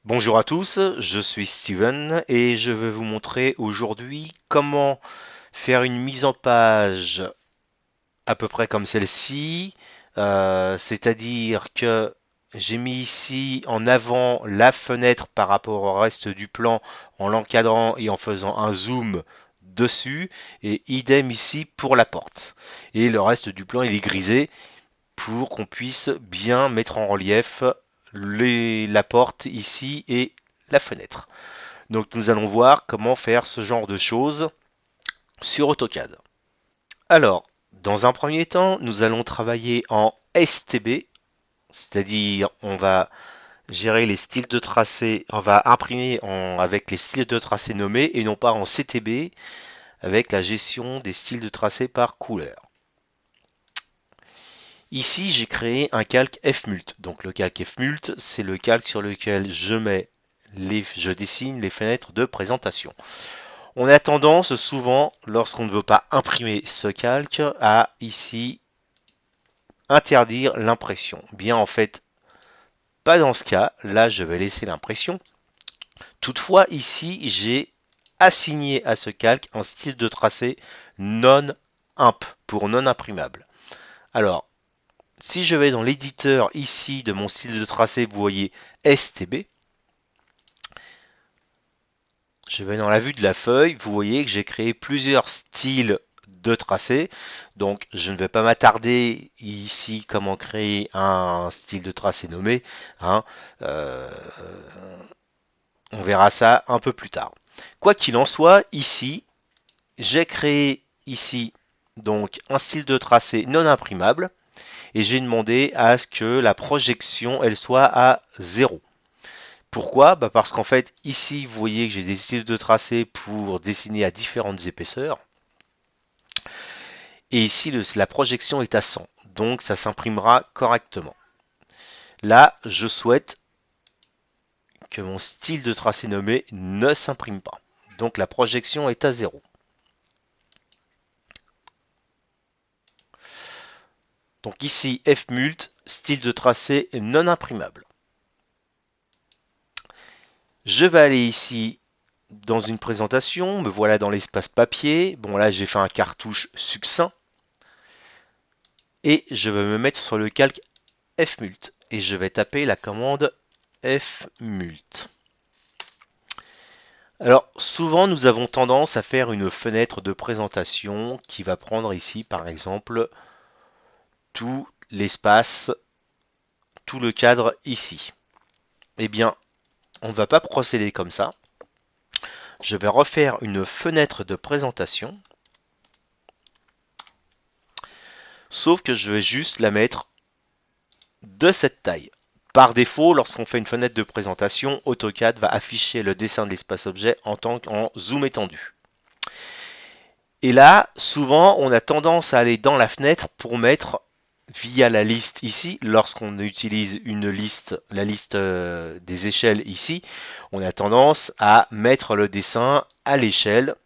Bonjour à tous, je suis Steven et je vais vous montrer aujourd'hui comment faire une mise en page à peu près comme celle-ci. C'est-à-dire que j'ai mis ici en avant la fenêtre par rapport au reste du plan en l'encadrant et en faisant un zoom dessus, et idem ici pour la porte. Et le reste du plan il est grisé pour qu'on puisse bien mettre en relief la porte ici et la fenêtre. Donc nous allons voir comment faire ce genre de choses sur AutoCAD. Alors, dans un premier temps, nous allons travailler en STB, c'est-à-dire on va gérer les styles de tracé, on va imprimer avec les styles de tracé nommés et non pas en CTB avec la gestion des styles de tracé par couleur. Ici, j'ai créé un calque Fmult. Donc le calque Fmult, c'est le calque sur lequel je dessine les fenêtres de présentation. On a tendance souvent, lorsqu'on ne veut pas imprimer ce calque, à ici interdire l'impression. Bien en fait, pas dans ce cas. Là, je vais laisser l'impression. Toutefois, ici, j'ai assigné à ce calque un style de tracé non-imp pour non imprimable. Alors, si je vais dans l'éditeur ici de mon style de tracé, vous voyez STB. Je vais dans la vue de la feuille, vous voyez que j'ai créé plusieurs styles de tracé. Donc je ne vais pas m'attarder ici comment créer un style de tracé nommé, hein. Euh, on verra ça un peu plus tard. Quoi qu'il en soit, ici, j'ai créé ici donc un style de tracé non imprimable et j'ai demandé à ce que la projection elle soit à 0. Pourquoi? Parce qu'en fait, ici, vous voyez que j'ai des styles de tracé pour dessiner à différentes épaisseurs. Et ici, la projection est à 100. Donc, ça s'imprimera correctement. Là, je souhaite que mon style de tracé nommé ne s'imprime pas. Donc, la projection est à 0. Donc ici, Fmult, style de tracé non imprimable. Je vais aller ici dans une présentation, me voilà dans l'espace papier. Bon là j'ai fait un cartouche succinct. Et je vais me mettre sur le calque Fmult. Et je vais taper la commande Fmult. Alors souvent nous avons tendance à faire une fenêtre de présentation qui va prendre ici par exemple tout l'espace, tout le cadre ici. Eh bien on ne va pas procéder comme ça. Je vais refaire une fenêtre de présentation, sauf que je vais juste la mettre de cette taille. Par défaut, lorsqu'on fait une fenêtre de présentation, AutoCAD va afficher le dessin de l'espace objet en zoom étendu. Et là, souvent, on a tendance à aller dans la fenêtre pour mettre via la liste ici, lorsqu'on utilise une liste, la liste des échelles ici, on a tendance à mettre le dessin à l'échelle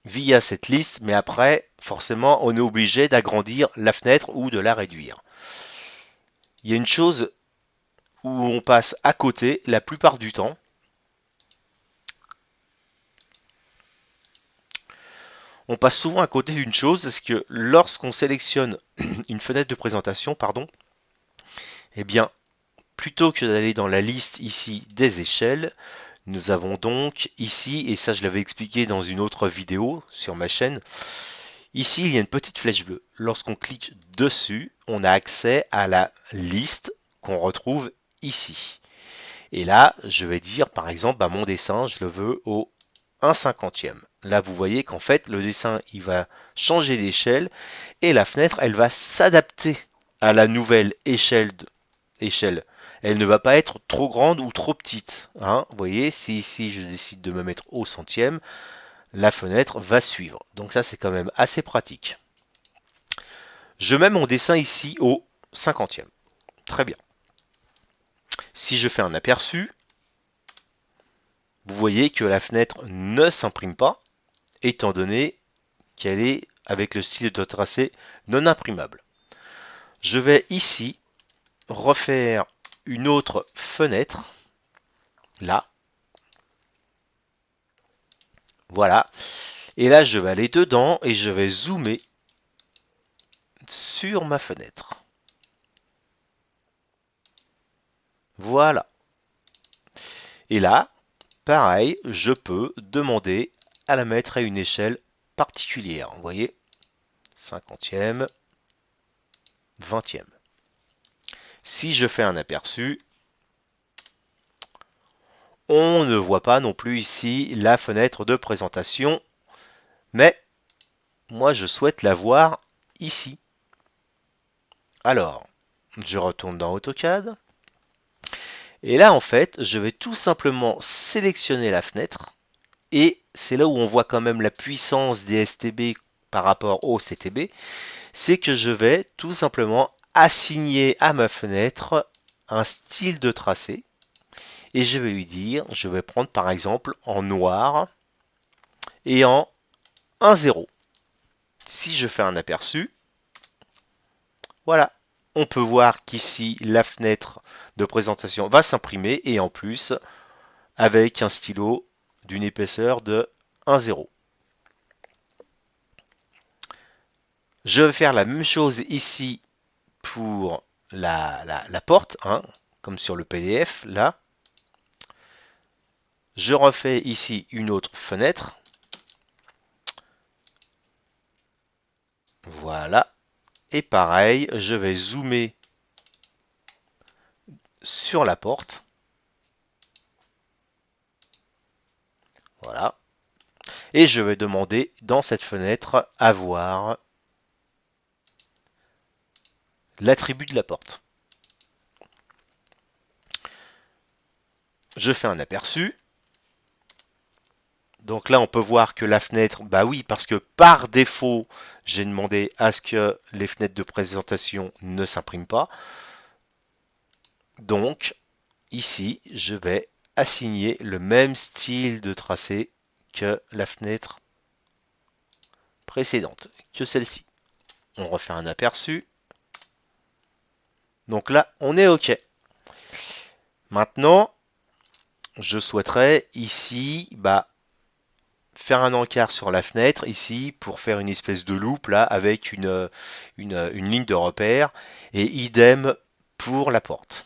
via cette liste, mais après, forcément, on est obligé d'agrandir la fenêtre ou de la réduire. Il y a une chose où on passe à côté la plupart du temps. On passe souvent à côté d'une chose, c'est que lorsqu'on sélectionne une fenêtre de présentation, pardon, eh bien, plutôt que d'aller dans la liste ici des échelles, nous avons donc ici, et ça je l'avais expliqué dans une autre vidéo sur ma chaîne, ici il y a une petite flèche bleue. Lorsqu'on clique dessus, on a accès à la liste qu'on retrouve ici. Et là, je vais dire par exemple, mon dessin, je le veux au 1/50e. Là, vous voyez qu'en fait, le dessin, il va changer d'échelle et la fenêtre, elle va s'adapter à la nouvelle échelle. Elle ne va pas être trop grande ou trop petite, hein. Vous voyez, si ici je décide de me mettre au centième, la fenêtre va suivre. Donc ça, c'est quand même assez pratique. Je mets mon dessin ici au 50e. Très bien. Si je fais un aperçu, vous voyez que la fenêtre ne s'imprime pas, étant donné qu'elle est avec le style de tracé non imprimable. Je vais ici refaire une autre fenêtre là. Voilà. Et là, je vais aller dedans et je vais zoomer sur ma fenêtre. Voilà. Et là, pareil, je peux demander à la mettre à une échelle particulière. Vous voyez, 50e, 20e. Si je fais un aperçu, on ne voit pas non plus ici la fenêtre de présentation, mais moi je souhaite la voir ici. Alors, je retourne dans AutoCAD. Et là, en fait, je vais tout simplement sélectionner la fenêtre. Et c'est là où on voit quand même la puissance des STB par rapport au CTB. C'est que je vais tout simplement assigner à ma fenêtre un style de tracé. Et je vais lui dire, je vais prendre par exemple en noir et en 1,0. Si je fais un aperçu, voilà. On peut voir qu'ici, la fenêtre de présentation va s'imprimer et en plus, avec un stylo d'une épaisseur de 1,0. Je vais faire la même chose ici pour la porte, hein, comme sur le PDF, là. Je refais ici une autre fenêtre. Voilà. Et pareil, je vais zoomer sur la porte. Voilà. Et je vais demander dans cette fenêtre à voir l'attribut de la porte. Je fais un aperçu. Donc là, on peut voir que la fenêtre, bah oui, parce que par défaut, j'ai demandé à ce que les fenêtres de présentation ne s'impriment pas. Donc, ici, je vais assigner le même style de tracé que la fenêtre précédente, que celle-ci. On refait un aperçu. Donc là, on est OK. Maintenant, je souhaiterais ici faire un encart sur la fenêtre ici pour faire une espèce de loupe là avec une ligne de repère et idem pour la porte.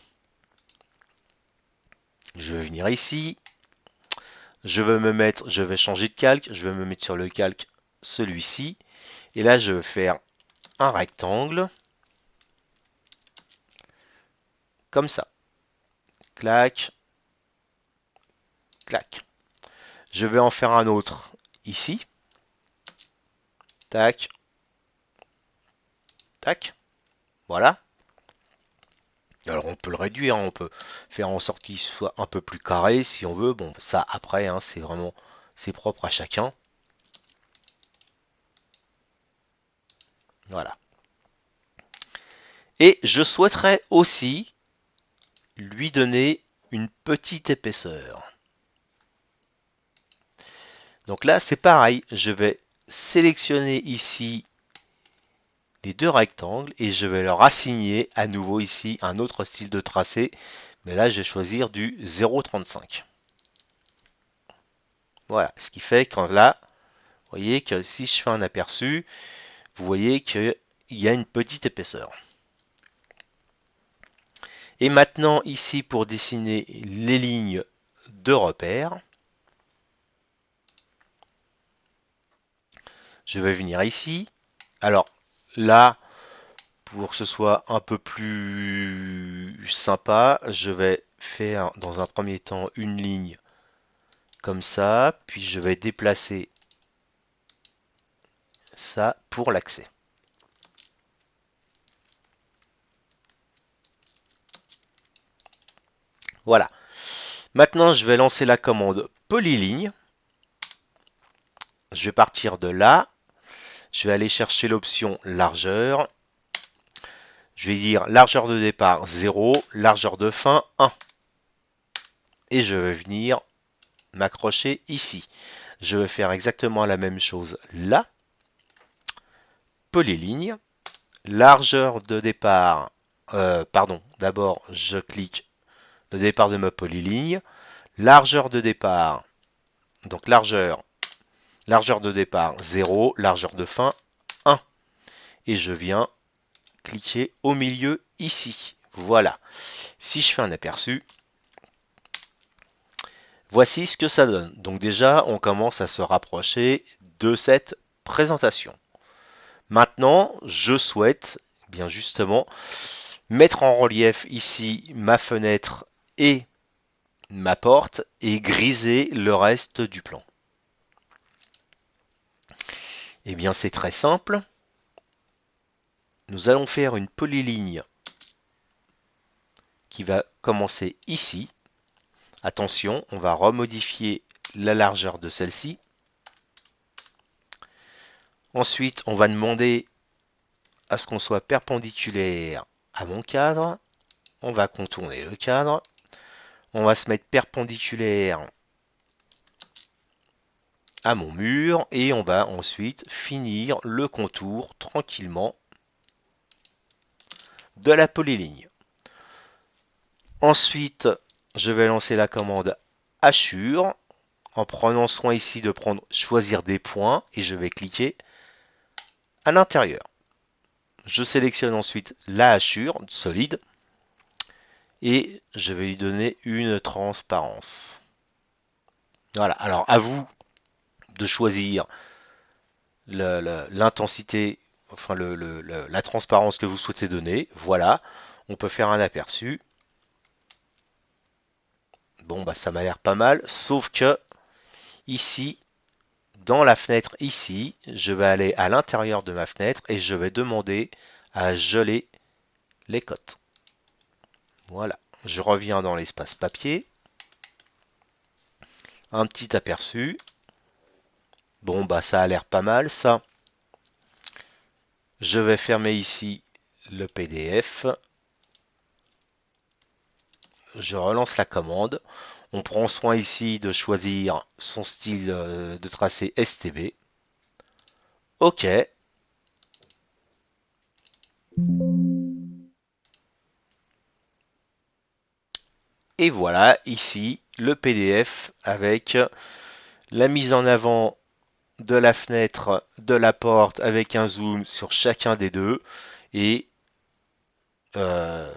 Je vais venir ici, je vais changer de calque, je vais me mettre sur le calque celui-ci et là je vais faire un rectangle comme ça. Clac, clac. Je vais en faire un autre ici. Tac, tac. Voilà. Alors on peut le réduire, hein, on peut faire en sorte qu'il soit un peu plus carré si on veut. Bon, ça après, hein, c'est propre à chacun. Voilà. Et je souhaiterais aussi lui donner une petite épaisseur. Donc là, c'est pareil, je vais sélectionner ici les deux rectangles et je vais leur assigner à nouveau ici un autre style de tracé. Mais là, je vais choisir du 0,35. Voilà, ce qui fait que là, vous voyez que si je fais un aperçu, vous voyez qu'il y a une petite épaisseur. Et maintenant, ici, pour dessiner les lignes de repère, je vais venir ici. Alors là, pour que ce soit un peu plus sympa, je vais faire dans un premier temps une ligne comme ça, puis je vais déplacer ça pour l'accès. Voilà. Maintenant, je vais lancer la commande polyligne. Je vais partir de là. Je vais aller chercher l'option largeur. Je vais dire largeur de départ 0, largeur de fin 1. Et je vais venir m'accrocher ici. Je vais faire exactement la même chose là. Polyligne. Largeur de départ. D'abord je clique le départ de ma polyligne. Largeur de départ, donc largeur de départ 0, largeur de fin 1. Et je viens cliquer au milieu ici. Voilà. Si je fais un aperçu, voici ce que ça donne. Donc déjà, on commence à se rapprocher de cette présentation. Maintenant, je souhaite, bien justement, mettre en relief ici ma fenêtre et ma porte et griser le reste du plan. Eh bien, c'est très simple. Nous allons faire une polyligne qui va commencer ici. Attention, on va remodifier la largeur de celle-ci. Ensuite, on va demander à ce qu'on soit perpendiculaire à mon cadre. On va contourner le cadre. On va se mettre perpendiculaire à mon mur et on va ensuite finir le contour tranquillement de la polyligne. Ensuite, je vais lancer la commande hachure en prenant soin ici de choisir des points et je vais cliquer à l'intérieur. Je sélectionne ensuite la hachure solide et je vais lui donner une transparence. Voilà, alors à vous de choisir l'intensité, enfin la transparence que vous souhaitez donner. Voilà, on peut faire un aperçu. Bon, bah ça m'a l'air pas mal, sauf que ici, dans la fenêtre ici, je vais aller à l'intérieur de ma fenêtre et je vais demander à geler les cotes. Voilà, je reviens dans l'espace papier. Un petit aperçu. Bon, bah ça a l'air pas mal ça. Je vais fermer ici le PDF. Je relance la commande. On prend soin ici de choisir son style de tracé STB. OK. Et voilà ici le PDF avec la mise en avant de la fenêtre, de la porte avec un zoom sur chacun des deux et le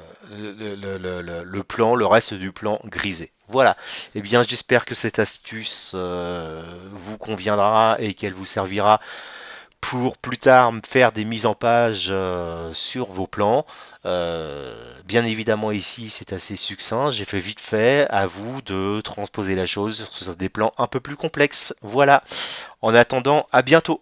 plan, le reste du plan grisé. Voilà. Eh bien, j'espère que cette astuce vous conviendra et qu'elle vous servira pour plus tard faire des mises en page sur vos plans. Bien évidemment ici c'est assez succinct, j'ai fait vite fait, à vous de transposer la chose sur des plans un peu plus complexes. Voilà, en attendant, à bientôt.